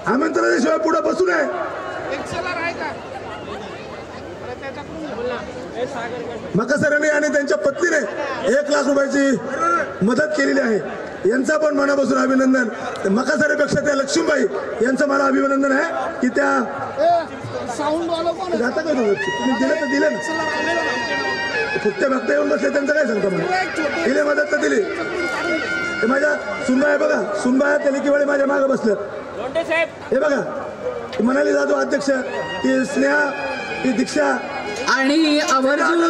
आमंत्रणाशिवाय पुढे बसू नये. मकासरांनी आणि त्यांच्या पत्नीने 1 लाख रुपयाची मदत केलेली आहे. यांचा पण मनापासून अभिनंदन. मकासरेपेक्षा त्या लक्ष्मीबाई यांचं मला अभिनंदन आहे की त्या जाता काय तुम्ही दिलं तर दिलं ना. फुटते भक्त येऊन बसले त्यांचं काय सांगता मला. दिले मदत तर दिली. ते माझ्या सुनबाई बघा, सुनबाई त्या लेकी वेळी माझ्या मागे बसल्यात. हे बघा, मनाली जाधव अध्यक्ष, ती स्नेहा, ती दीक्षा आणि आवर्जून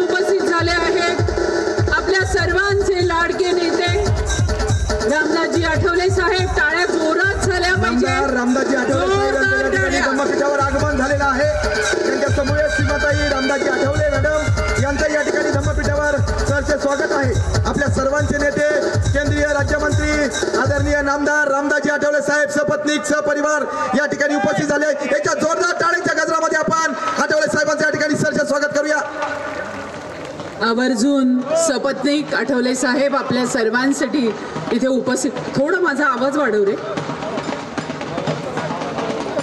उपस्थित झाले आहेत आपल्या सर्वांचे लाडके नेते रामदासजी आठवले साहेब. टाळ्या जोरात झाल्या पाहिजे. रामदासजी आठवले धम्मपीठावर आगमन झालेलं आहे. त्यांच्या समूह सीमाताई रामदासजी आठवले मॅडम यांचं या ठिकाणी धम्मपीठावर सरचे स्वागत आहे. आपल्या सर्वांचे नेते केंद्रीय राज्यमंत्री आदरणीय नामदार रामदासजी आठवले साहेब सपत्नीक सहपरिवार या ठिकाणी उपस्थित झाले. एका जोरदार टाळीच्या गजरामध्ये आपण आठवले साहेबांचं या ठिकाणी सरचे स्वागत करूया. आवर्जून सपत्नीक आठवले साहेब आपल्या सर्वांसाठी इथे उपस्थित. थोडं माझा आवाज वाढव रे.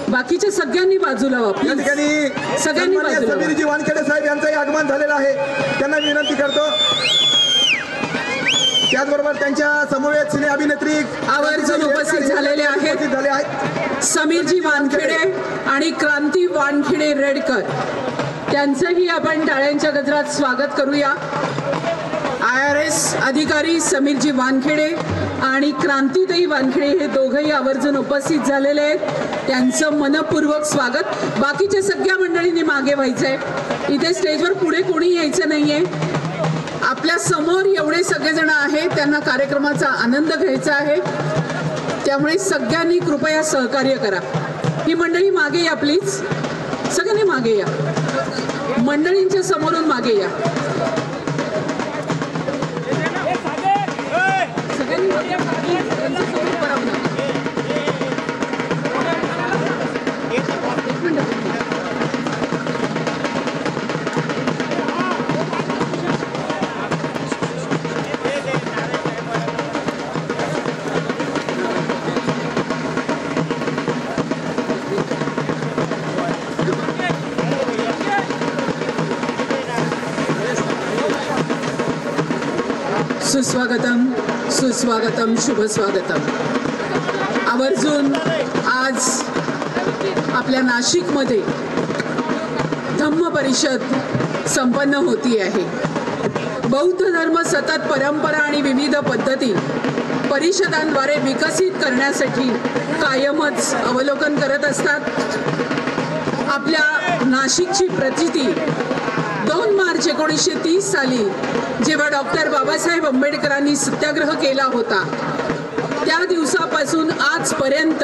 बाकीच्या सगळ्यांनी बाजूला या ठिकाणी सगळ्यांनी बाजूला. समीरजी वानखेडे साहेब यांचंही आगमन झालेलं आहे. त्यांना विनंती करतो. त्याचबरोबर त्यांच्या समवेत सिने अभिनेत्री आवर्जून उपस्थित झालेले आहेत समीरजी वानखेडे आणि क्रांती वानखेडे रेडकर. त्यांचंही आपण टाळ्यांच्या गजरात स्वागत करूया. IRS अधिकारी समीरजी वानखेडे आणि क्रांतीताई वानखेडे हे दोघंही आवर्जून उपस्थित झालेले आहेत. त्यांचं मनपूर्वक स्वागत. बाकीच्या सगळ्या मंडळींनी मागे व्हायचंय. इथे स्टेजवर पुढे कोणी यायचं नाहीये. आपल्या समोर एवढे सगळेजण आहेत, त्यांना कार्यक्रमाचा आनंद घ्यायचा आहे. त्यामुळे सगळ्यांनी कृपया सहकार्य करा. ही मंडळी मागे या प्लीज. सगळ्यांनी मागे या. मंडळींच्या समोरून मागे या. सगळ्यांनी मागे सुस्वागतम, सुस्वागतम, शुभ स्वागतम. आवर्जून आज आपल्या नाशिकमध्ये धम्म परिषद संपन्न होती आहे. बौद्ध धर्म सतत परंपरा आणि विविध पद्धती परिषदांद्वारे विकसित करण्यासाठी कायमच अवलोकन करत असतात. आपल्या नाशिकची प्रचिती 2 मार्च 1930 साली जेव्हा डॉक्टर बाबासाहेब आंबेडकरांनी सत्याग्रह केला होता, त्या दिवसापासून आजपर्यंत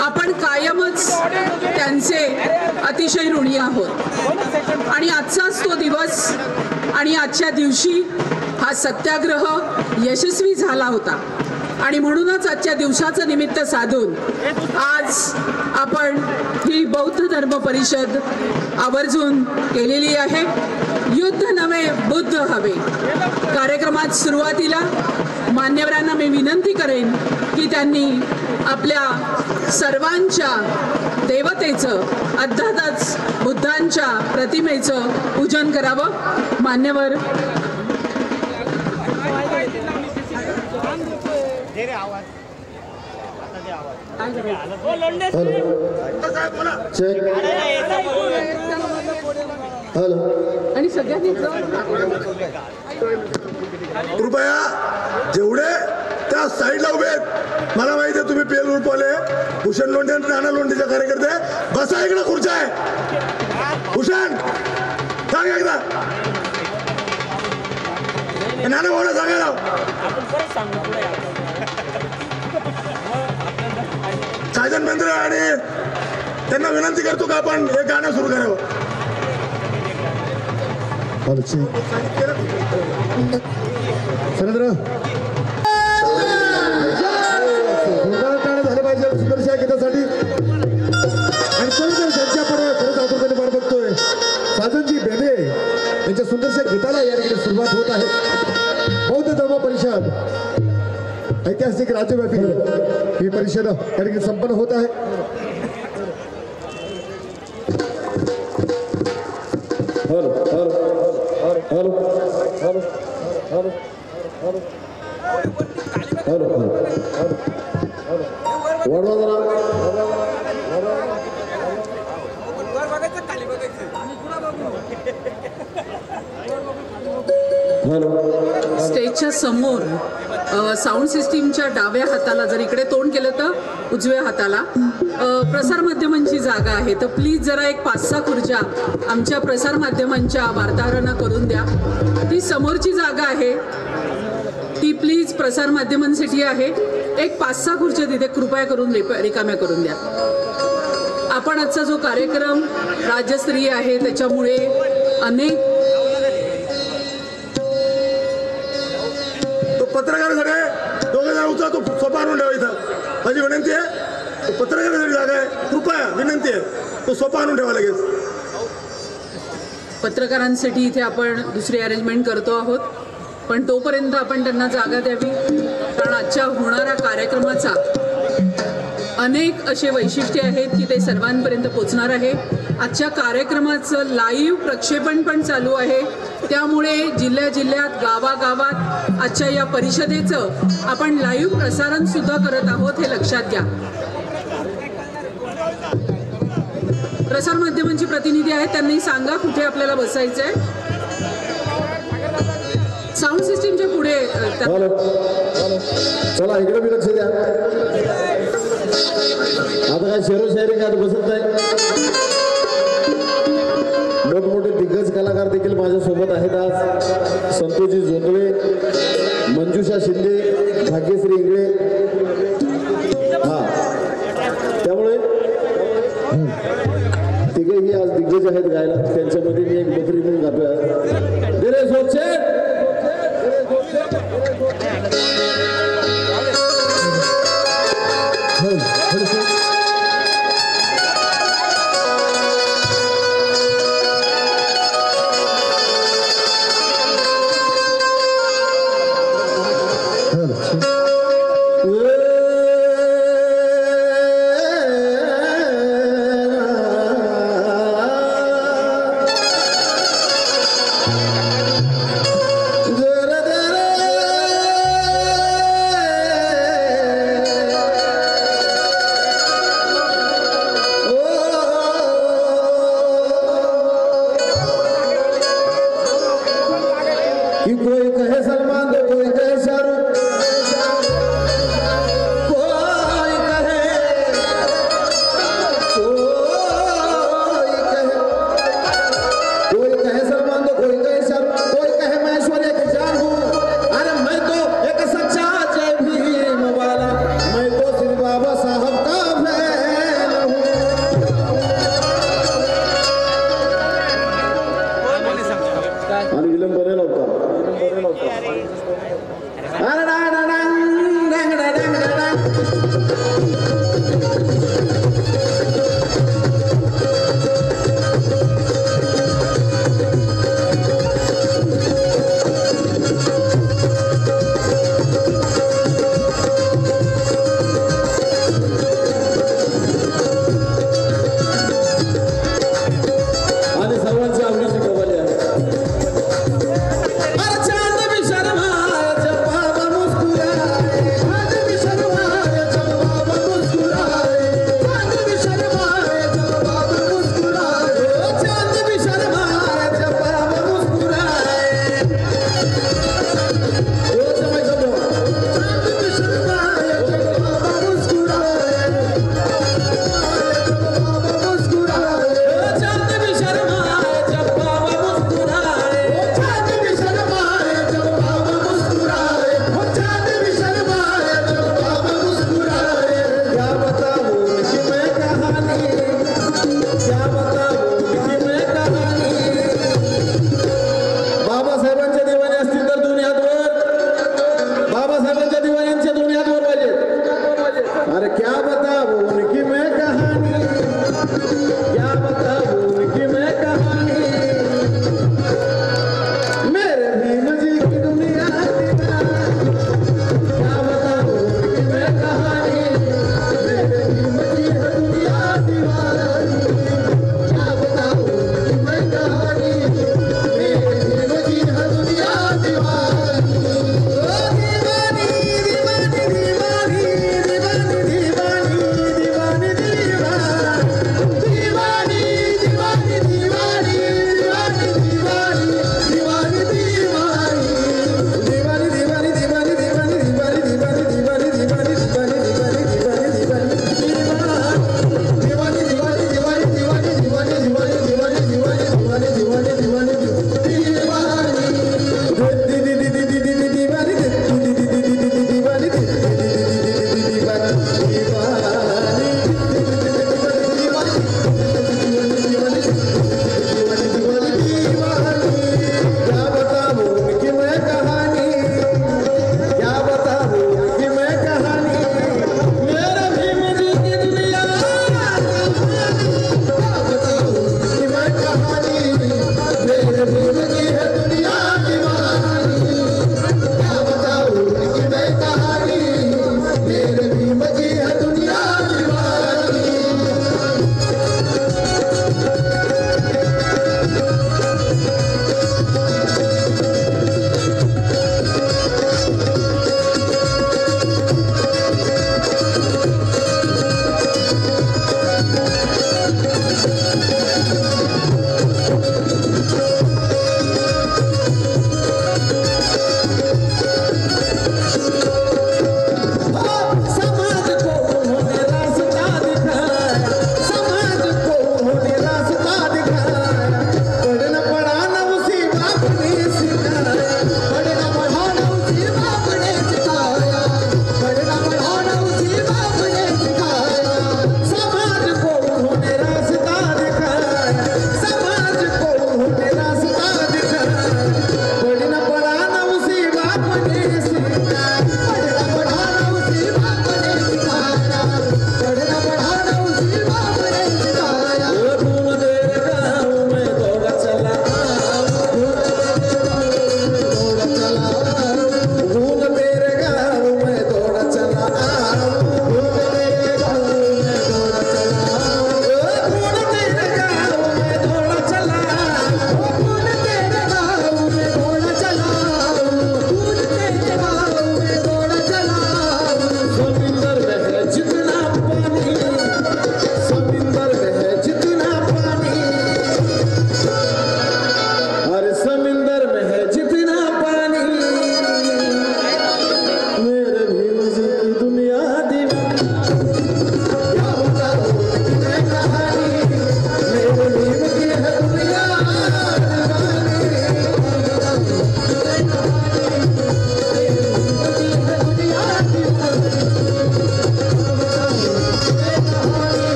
आपण कायमच त्यांचे अतिशय ऋणी आहोत. आणि आजचाच तो दिवस आणि आजच्या दिवशी हा सत्याग्रह यशस्वी झाला होता. आणि म्हणूनच आजच्या दिवसाचं निमित्त साधून आज आपण ही बौद्ध धर्म परिषद आवर्जून केलेली आहे. युद्ध नव्हे बुद्ध हवे. कार्यक्रमात सुरुवातीला मान्यवरांना मी विनंती करेन की त्यांनी आपल्या सर्वांच्या देवतेचं अर्थातच बुद्धांच्या प्रतिमेचं पूजन करावं. मान्यवर आणि सगळ्यांनी कृपया जेवढे त्या साईडला उभे आहेत, मला माहिती आहे तुम्ही पेल उडपवले, भूषण लोंढे आणि नाना लोंढेचे कार्यकर्ते, बसा इकडे खुर्च्या आहे. भूषण सांग एकदा, नाना भाऊला सांगायला सायजन बेंद्रे आणि त्यांना विनंती करतो का आपण एक गाणं सुरू करावं. झाले पाहिजे सुंदरशा गीतासाठी. आणि त्यांच्या पुढे खरंच आतुरतेने पाठ बघतोय साजनजी बेंद्रे यांच्या सुंदरशा गीताला या ठिकाणी सुरुवात होत आहे. बौद्ध धर्म परिषद ऐतिहासिक राज्यव्यापी ही परिषद या ठिकाणी संपन्न होत आहे. स्टेजच्या समोर साऊंड सिस्टीमच्या डाव्या हाताला जर इकडे तोंड केलं तर उजव्या हाताला प्रसार माध्यमांची जागा आहे. तर प्लीज जरा एक 5-6 खुर्च्या आमच्या प्रसार माध्यमांच्या वार्ताहरांना करून द्या. ती समोरची जागा आहे ती प्लीज प्रसार माध्यमांसाठी आहे. एक 5-6 खुर्च्या तिथे कृपया करून रिकाम्या करून द्या. आपण आजचा जो कार्यक्रम राज्यस्तरीय आहे त्याच्यामुळे अनेक पत्रकार सगळे दोघे जण उचला, तो सोपा आणून ठेवा इथं. माझी विनंती आहे, तो पत्रकारासाठी जागा आहे, कृपया विनंती आहे, तो सोपा आणून ठेवा लगेच. पत्रकारांसाठी इथे आपण दुसरी अरेंजमेंट करतो आहोत, पण तोपर्यंत आपण त्यांना जागा द्यावी. कारण आजच्या होणाऱ्या कार्यक्रमाचा अनेक असे वैशिष्ट्ये आहेत की ते सर्वांपर्यंत पोचणार आहे. आजच्या कार्यक्रमाचं लाईव्ह प्रक्षेपण पण चालू आहे. त्यामुळे जिल्ह्यात गावागावात आजच्या या परिषदेचं आपण लाईव्ह प्रसारण सुद्धा करत आहोत, हे लक्षात घ्या. प्रसार माध्यमांची प्रतिनिधी आहेत, त्यांनी सांगा कुठे आपल्याला बसायचं आहे. साऊंड सिस्टीमच्या पुढे चला इकडे बी लक्ष द्या. आता काय शेरोशायरी काय बसत नाही. मोठमोठे दिग्गज कलाकार देखील माझ्यासोबत आहेत आज. संतोषजी जोंधळे, मंजुषा शिंदे, भाग्यश्री इंगळे. हा, त्यामुळे तिघेही आज दिग्गज आहेत गायला. त्यांच्यामध्ये मी एक बकरी म्हणून गातोय. दिले सोचे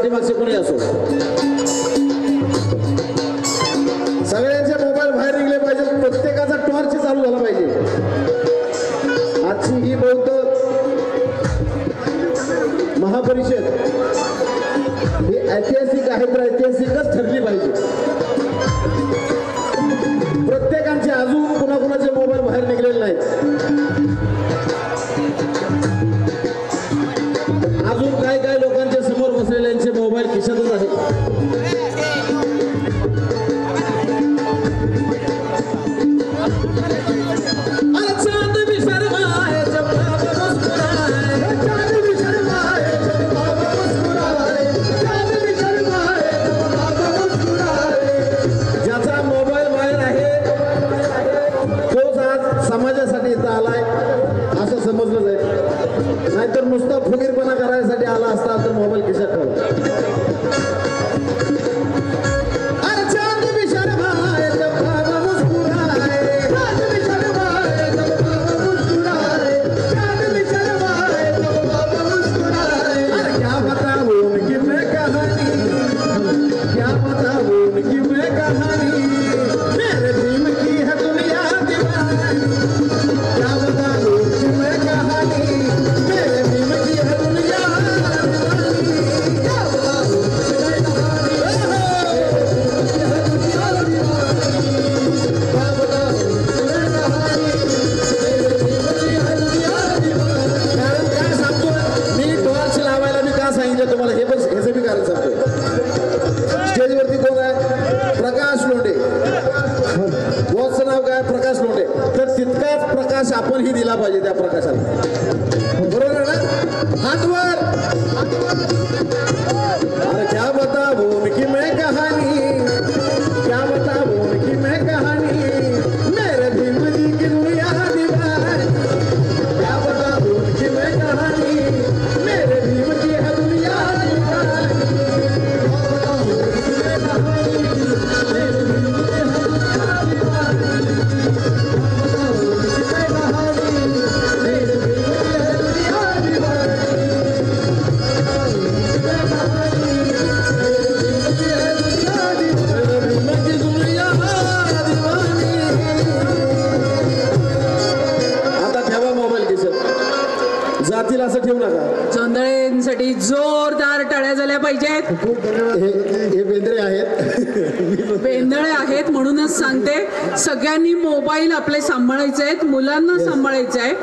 पाठीमागचे कोणी असो, सगळ्यांचे मोबाईल बाहेर निघले पाहिजे. प्रत्येकाचा टॉर्च चालू झाला पाहिजे. आजची ही बौद्ध महापरिषद ही ऐतिहासिक आहे, तर ऐतिहासिकच ठरली पाहिजे. प्रत्येकांचे अजून कुणाकुणाचे मोबाईल बाहेर निघलेले नाहीत. अजून काय काय लोकांच्या समोर बसलेल्यांचे मोबाईल खिशातच आहेत. समाजासाठी इथं आलाय असं समजलं जाईल, नाहीतर नुसता फुगीरपणा करायसाठी आला असता तर मोबाईल खिशात ठेवला. तुम्हाला हे पण ह्याचं बी कारण सांगतो. स्टेजवरती कोण आहे? प्रकाश लोंढे. बॉसचं नाव काय? प्रकाश लोंढे. तर तितकाच प्रकाश आपणही दिला पाहिजे त्या प्रकाशाला, बरोबर आहे ना? हातवर. अरे क्या बताओ उनकी मैं कहानी, क्या बताओ उनकी मैं कहानी, मेरे भीम जी की दुनिया दीवानी. क्या बताओ उनकी मैं कहानी, मेरे भीम जी है दुनिया जातील असं ठेवू नका. जोंधळेंसाठी जोरदार टाळ्या झाल्या पाहिजेत. खूप धन्यवाद. हे बेंद्रे आहेत, बेंदळे आहेत म्हणूनच सांगते, सगळ्यांनी मोबाईल आपले सांभाळायचे आहेत, मुलांना सांभाळायचं आहे.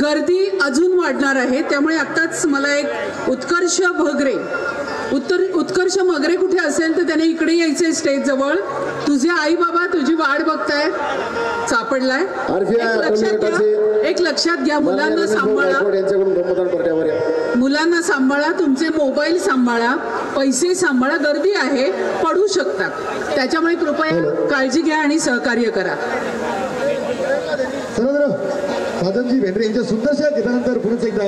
गर्दी अजून वाढणार आहे, त्यामुळे आत्ताच मला एक उत्कर्ष भगरे उत्कर्ष मगरे कुठे असेल तर त्याने इकडे यायचंय स्टेज जवळ. तुझे आई बाबा तुझी वाट बघताय, सापडलाय. एक लक्षात घ्या, मुलांना सांभाळा, मुलांना सांभाळा, तुमचे मोबाईल सांभाळा, पैसे सांभाळा. गर्दी आहे, पडू शकतात, त्याच्यामुळे कृपया काळजी घ्या आणि सहकार्य करा. साधनजी भेंडरे यांच्या सुंदरशा गीतानंतर पुढेच एकदा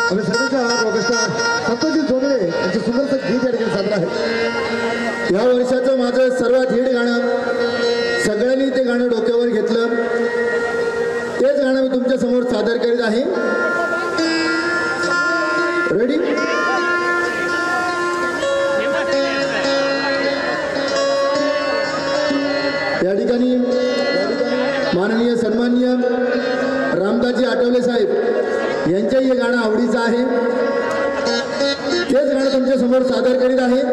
आम्ही सर्वांच्या ऑगस्टार संतोषजी जोंधळे यांचं सुंदरसं गीत या ठिकाणी सादर आहे. या वर्षाचं माझं सर्वात हिट गाणं, सगळ्यांनी ते गाणं डोक्यावर घेतलं, तेच गाणं मी तुमच्या समोर सादर करीत आहे. रेडी? या ठिकाणी माननीय सन्माननीय रामदासजी आठवले साहेब यांचंही हे गाणं आवडीचं आहे, तेच गाणं तुमच्या समोर सादर करीत आहे.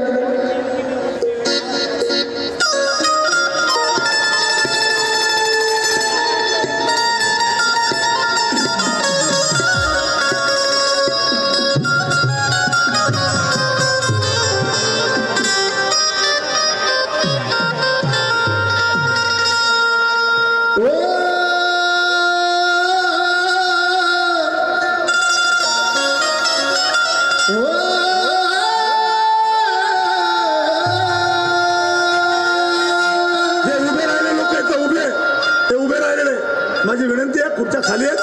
माझी विनंती आहे, खुर्च्या खाली आहेत,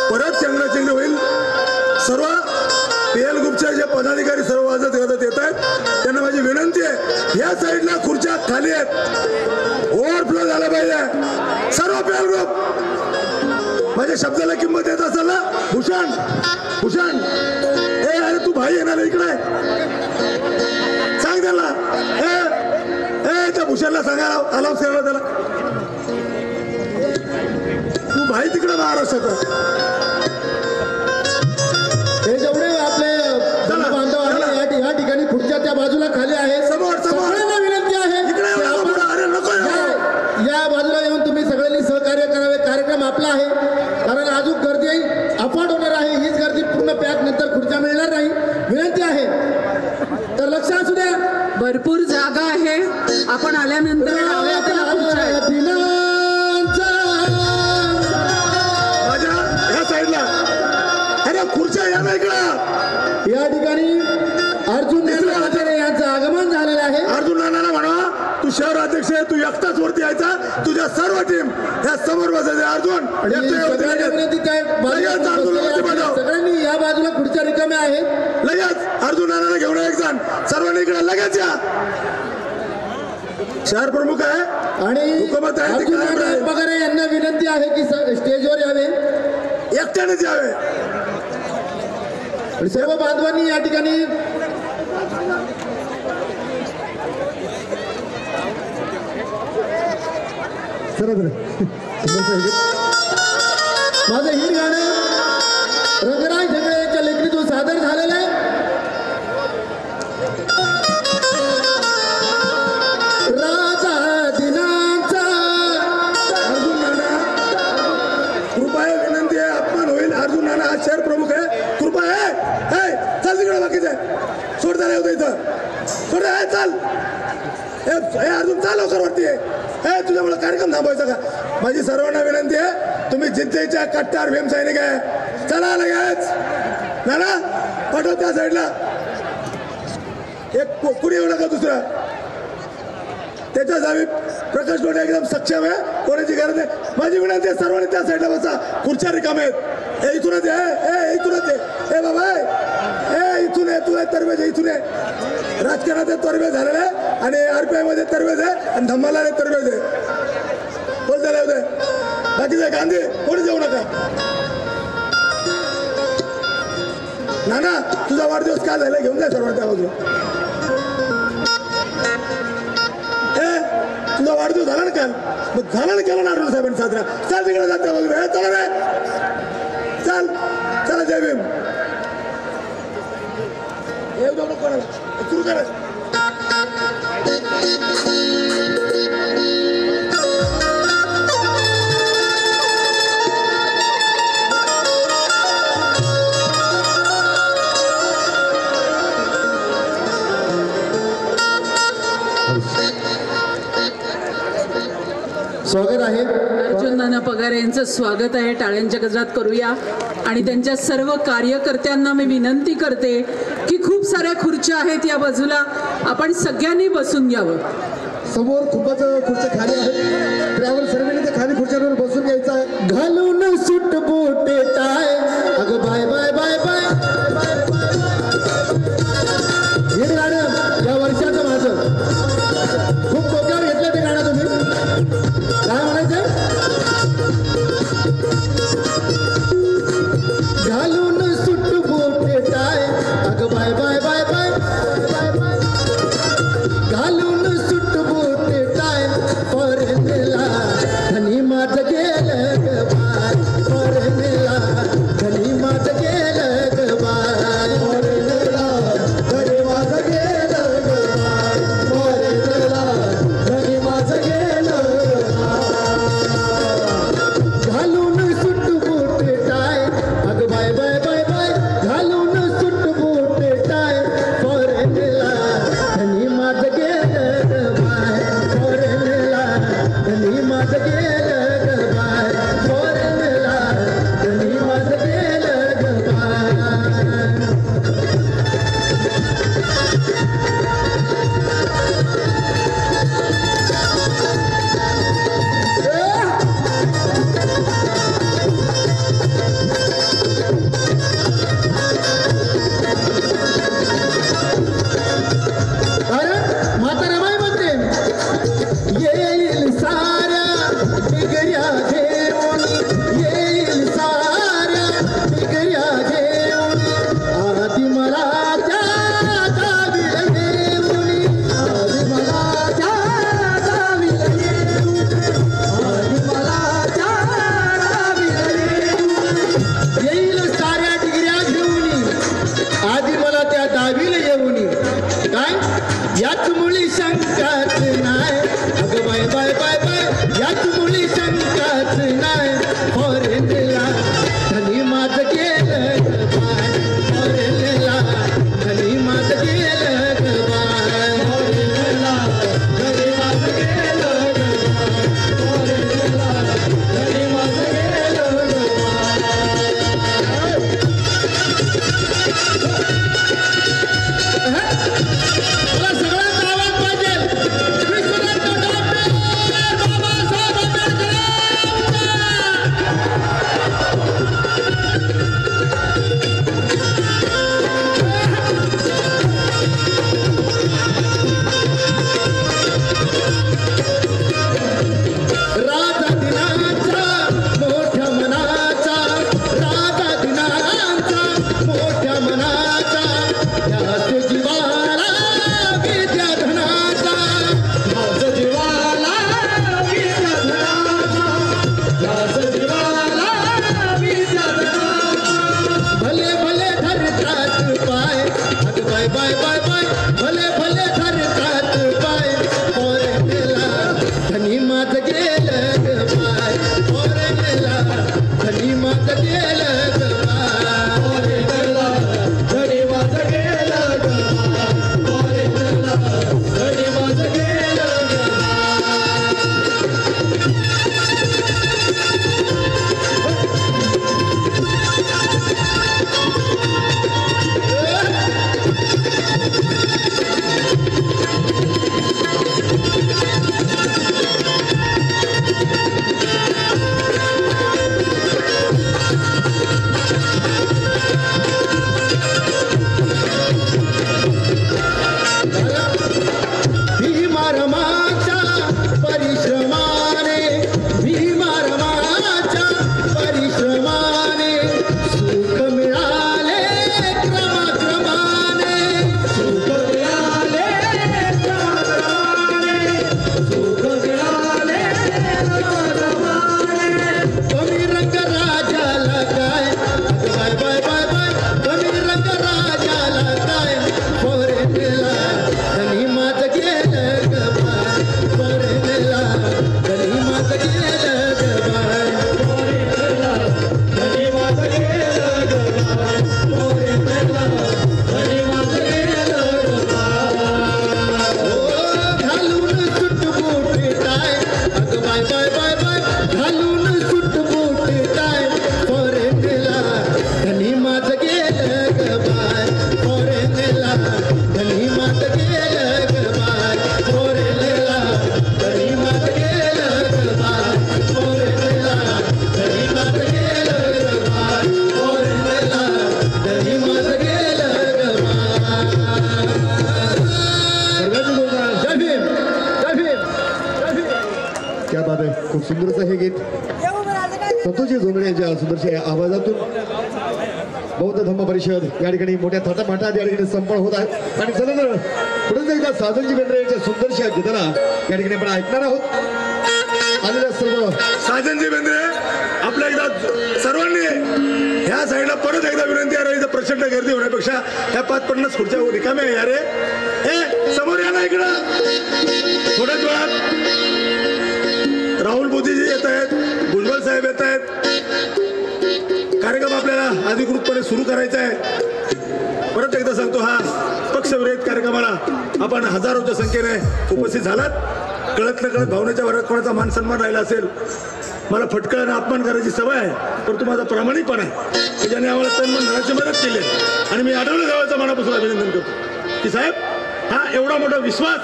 परत चंगराचंगरी होईल. सर्व PL ग्रुपचे जे पदाधिकारी सर्व वाजत येत आहेत त्यांना माझी विनंती आहे, या साईडला खुर्च्या खाली आहेत, ओव्हरफ्लो झाला पाहिजे. सर्व PL ग्रुप माझ्या शब्दाला किंमत देत असाल ना. भूषण, भूषण, ए अरे तू भाई येणार इकडे. त्यांना सांगा अलाउन्स करायला त्याला. तू भाई तिकडे महाराष्ट्राचा. हे जेवढे आपले बांधव आहेत या ठिकाणी खुर्च्या त्या बाजूला खाली आहेत. समोर सगळ्यांना विनंती आहे इकडे की आपण अरे नको या बाजूला येऊन तुम्ही सगळ्यांनी सहकार्य करावे. कार्यक्रम आपला आहे कारण अजून गर्दी अफाट होणार आहे. हीच गर्दी पूर्ण पॅक नंतर खुर्च्या मिळणार नाही. विनंती आहे तर लक्ष असू द्या. भरपूर जागा आहे. आपण आल्यानंतर डाव्या हाताला खुर्च्या आहेत. माझ्या ह्या साईडला. अरे खुर्च्या या ना इकडं. या ठिकाणी अर्जुन नाना यांचं आगमन झालेलं आहे. अर्जुन नानाला म्हणा तू शहर अध्यक्ष आहे, तू एकटाच वरती यायचा. तुझ्या सर्व टीम ह्या समोर बसायचे. अर्जुन सगळ्यांना विनंती त्या बाजूला सगळ्यांनी या बाजूला खुर्च्या रिकाम्या आहेत. लगेच अर्जुन नानाला घेऊन एक जण सर्वांनी इकडे लगेच या. शहर प्रमुख आहे आणि हुकूमत आहे ती अर्जुन कायम नाना राहील. पगारे यांना विनंती आहे की स्टेजवर यावे एकट्यानेच यावे. आणि सर्व बांधवांनी या ठिकाणी माझं ही गाणं रंगराज ढगळे यांच्या लेखणीतून सादर झालेलं आहे. राजा दिनांचा अर्जुन नाना कृपा आहे, विनंती आहे. अपमान होईल. अर्जुन नाना हा शहर प्रमुख आहे. कृपा आहे. चल तिकडे बाकीचे सोड झाले होते इथं. सोड चल. हे अर्जुन चाल लवकर वरती आहे. तुझ्यामुळे कार्यक्रम थांबवायचा का. माझी सर्वांना विनंती आहे तुम्ही जिद्दीच्या कट्टार भीम सैनिक आहे. चला लगेच नाना पाठव त्या साईडला. एक कुणी येऊ नका दुसरं. त्याच्याच आम्ही प्रकाश डोळे एकदम सक्षम आहे. कोणाची गरज नाही. माझी विनंती आहे सर्वांनी त्या साईडला बसा. खुर्च्या रिकाम्या आहेत. हे इथूनच आहे. इथूनच आहे. ए बाबा इथून आहे. तुला तरवेज इथून आहे. राजकारणात तरवेज झालेलं आहे आणि RPI मध्ये तरवेज आहे आणि धम्माला तरवेज आहे. कोण झाले होते बाकीचे गांधी कोणी जाऊ नका. नाना तुझा वाढदिवस काय झाला घेऊन जाय सर्वांना त्या बाजूला. तुझा वाढदिवस झाला ना काल. मग झाला ना केला ना अर्जुन साहेबांनी साजरा. चल तिकडे जात त्या बाजूला. चला रे चल. चला जय भीम. येऊ जाऊ नको कोणाला. सुरू करा. स्वागत आहे. अर्जुन नाना पगारे यांचं स्वागत आहे. टाळ्यांच्या गजरात करूया. आणि त्यांच्या सर्व कार्यकर्त्यांना मी विनंती करते की खूप साऱ्या खुर्च्या आहेत या बाजूला. आपण सगळ्यांनी बसून घ्यावं. समोर खूपच खुर्च्या खाली आहेत. ट्रॅव्हल सर्वांनी त्या खाली खुर्च्यांवर बसून घ्यायचं आहे. घालून सुट बोटे टाय अगं बाय बाय बाय बाय. हे गाणं या वर्षाचं माझं खूप डोक्यावर घेतलं ते गाणं. तुम्ही काय म्हणायचं. घालून सुट बोटे टाय अगं bye bye bye bye bye bye. घालून सुट बोटे टाय परनेला धनी माझ गेलं ग बाय. परनेला धनी माझ गेलं आधी मला त्या दावीला येऊनी काय याच मुली शंकाच नाही अगं बाय बाय बाय बाय याच मुली शंकाच नाही फॉरेनला धनी माझ गेलं ग बाय फॉरेनला धनी माझ गेलं ग बाय फॉरेनला धनी माझ गेलं ग बाय फॉरेनला धनी माझ गेलं ग मला सगळ्यांचा आवाज पाहिजे विश्वनाथ डॉक्टर बाबासाहेब आंबेडकर राजा दिनाचा मोठ्या मनाचा राजा दिनाचा मोठ्या मनाचा याच जीवाला विद्या धनाचा याच जीवाला विद्या धनाचा याच जीवाला विद्या धनाचा भले भले धरतात पाय अग बाय बाय बाय बाय भले भले धरतात पाय फॉरेनला धनी माझ गेलं ग बाय फॉरेनला धनी माझ गेलं ग बाय फॉरेनला धनी माझ गेलं ग बाय फॉरेनला धनी माझ गेलं ग भीमारमाच्या परिश्रमाने भीमारमाच्या परिश्रमाने सुख मिळाले क्रमाक्रमाने सुख मिळाले क्रमाक्रमाने सुख मिळाले क्रमाक्रमाने कमी रंग राजाला काय बाय बाय बाय बाय कमी रंग राजाला काय फॉरेनला धनी माझ गेलं ग बाय फॉरेनला धनी माझ गेलं ग बाय फॉरेनला धनी माझ गेलं ग बाय फॉरेनला धनी माझ गेलं ग बाय ओ घालून सुट बूट टाय अग बाय बाय बाय बाय घालून सुट बूट टाय फॉरेनला धनी माझ गेलं ग बाय फॉरेनला धनी माझ गेलं ग बाय फॉरेनला धनी माझ गेलं ग बाय फॉरेनला धनी माझ गेलं ग बाय फॉरेनला धनी माझ गेलं ग बाय सर्वांनी बोला जय भीम जय भीम जय भीम क्या बात आहे खूप सुंदर असं हे गीत संतोषजी जोंधळे यांच्या सुंदरशा या आवाजातून बौद्ध धम्म परिषद या ठिकाणी मोठ्या थाटामाटात या ठिकाणी संपन्न होत आहे आणि चला तर पुढे एकदा साजनजी बेंद्रे यांच्या सुंदरशा गीताला या ठिकाणी आपण ऐकणार आहोत आलेल्या सर्व साजनजी बेंद्रे आपल्या एकदा सर्वांनी ह्या साईडला परत एकदा विनंती आहे इथं प्रचंड गर्दी होण्यापेक्षा ह्या 5-50 खुर्च्या रिकाम्या आहे अरे हे समोर या ना इकडं थोड्याच वेळात राहुल मोदीजी येत आहेत भुजबळ साहेब येत आहेत कार्यक्रम आपल्याला अधिकृतपणे सुरू करायचा आहे परत एकदा सांगतो हा पक्षविरहित कार्यक्रमाला आपण हजारोच्या संख्येने उपस्थित झालात कळत न कळत भावनेच्या भरात कोणाचा मान सन्मान राहिला असेल मला फटकळाने अपमान करायची सवय आहे पण माझा प्रामाणिकपणा आहे की ज्याने आम्हाला तन्मन धनाची मदत केली आणि मी आढळलं गावाचा मनापासून अभिनंदन करतो की साहेब हा एवढा मोठा विश्वास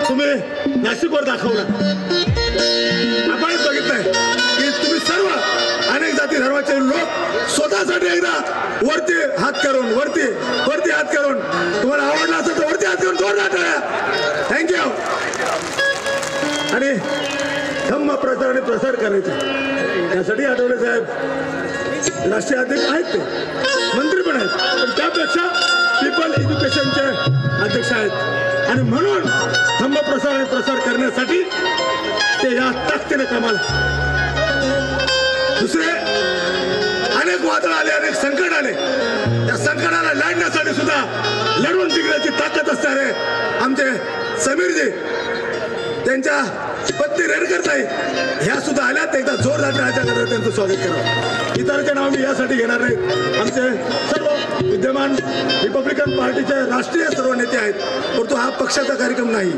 तुम्ही नाशिकवर दाखवला आपणच बघितलंय की तुम्ही सर्व अनेक जाती धर्माचे लोक स्वतःसाठी एकदा वरती हात करून वरती हात करून तुम्हाला आवडला असेल तर वरती हात करून जोरदार टाळ्या थँक्यू आणि धम्म प्रचार आणि प्रसार करायचा त्यासाठी आठवले साहेब राष्ट्रीय अध्यक्ष आहेत ते मंत्री पण आहेत पण त्यापेक्षा पीपल एज्युकेशनचे अध्यक्ष आहेत आणि म्हणून धम्म प्रसार आणि प्रसार करण्यासाठी ते या ताकदीने कामाला दुसरे अनेक वादळ आले, अनेक संकट आले, त्या संकटाला लढण्यासाठी सुद्धा लढून जिंकण्याची ताकद असणारे आमचे समीरजी, त्यांच्या पत्नी रेडकरताई ह्या सुद्धा आल्यात. एकदा जोरदार टाळ्यांच्या गजरात त्यांचं स्वागत करावं. इतरचे नाव मी यासाठी घेणार नाही. आमचे सर्व विद्यमान रिपब्लिकन पार्टीचे राष्ट्रीय सर्व नेते आहेत, परंतु हा पक्षाचा कार्यक्रम नाही,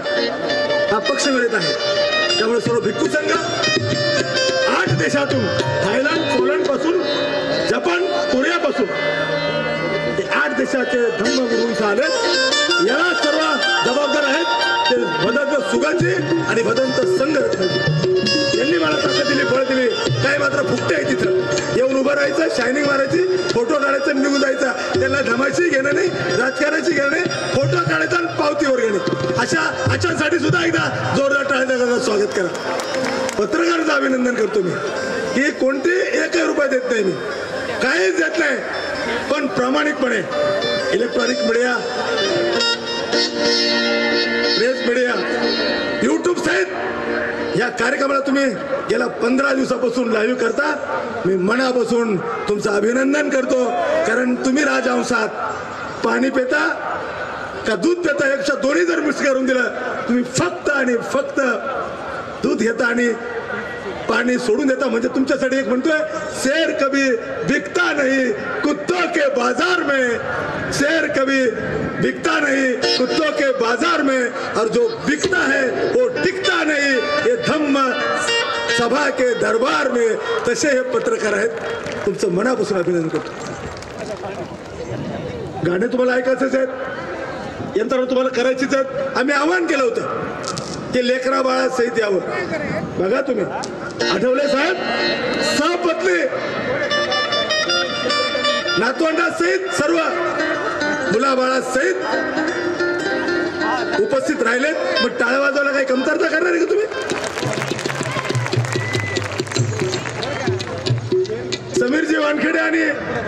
हा पक्ष विरोध आहे. त्यामुळे सर्व भिक्खू संघ 8 देशातून, थायलंड, पोलंड पासून, जपान, कोरियापासून 8 देशाचे धम्मगुरू इथं आले. याला सर्व जबाबदार आहेत ते भदंत सुगाची आणि भदंत संघ. यांनी मला ताकद दिली, बळ दिली. काही मात्र फुकटे आहे तिथं येऊन उभं राहायचं, शायनिंग मारायची, फोटो काढायचं, निघून जायचा. त्यांना धमायची घेणं नाही, राजकारणाची घेणं नाही, फोटो काढायचा आणि पावतीवर घेणे. अशांसाठी सुद्धा एकदा जोरदार टाळ्यांच्या स्वागत करा. पत्रकारांचं अभिनंदन करतो मी की कोणते 1 रुपये देत नाही, मी काहीच देत नाही, पण प्रामाणिकपणे electronic media, press media, YouTube सहित या कार्यक्रमाला तुम्ही गेल्या 15 दिवसापासून लाईव्ह करता. मी मनापासून तुमचं अभिनंदन करतो. कारण तुम्ही राजहंसात पाणी पिता का दूध पिता, यापेक्षा दोन्ही जर मिक्स करून दिलं, तुम्ही फक्त आणि फक्त दूध घेता आणि पाणी सोडून देता. म्हणजे तुमच्यासाठी एक म्हणतोय, शेर कभी बिकता नहीं कुत्तों के बाजार में, शेर कभी बिकता नहीं कुत्तों के बाजार में, और जो बिकता है वो टिकता नहीं ये धम्म सभा के दरबार में. तसे हे पत्रकार आहेत. तुमचं मनापासून अभिनंदन करतो. गाणे तुम्हाला ऐकायचेच आहेत, यंत्रणा तुम्हाला करायचीच आहेत. आम्ही आवाहन केलं होतं की लेकरा बाळा सहित यावं. बघा तुम्ही, आठवले साहेब सपत्नी नातवंडा सहित सर्व मुलाबाळा सहित उपस्थित राहिलेत. मग टाळ्या वाजवायला काही कमतरता करणार आहे का तुम्ही? समीरजी वानखेडे आणि